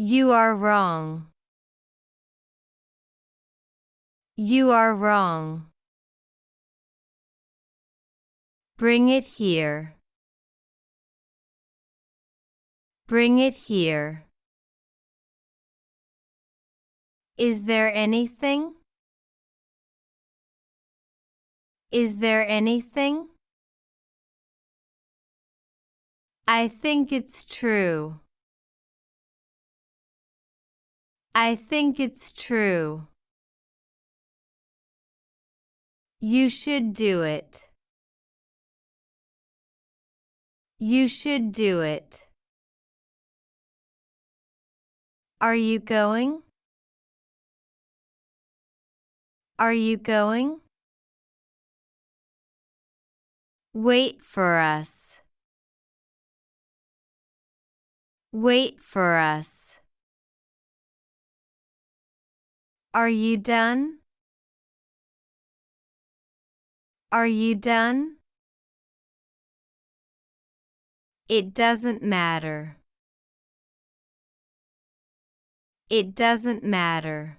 You are wrong. You are wrong. Bring it here. Bring it here. Is there anything? Is there anything? I think it's true. I think it's true. You should do it. You should do it. Are you going? Are you going? Wait for us. Wait for us. Are you done? Are you done? It doesn't matter. It doesn't matter.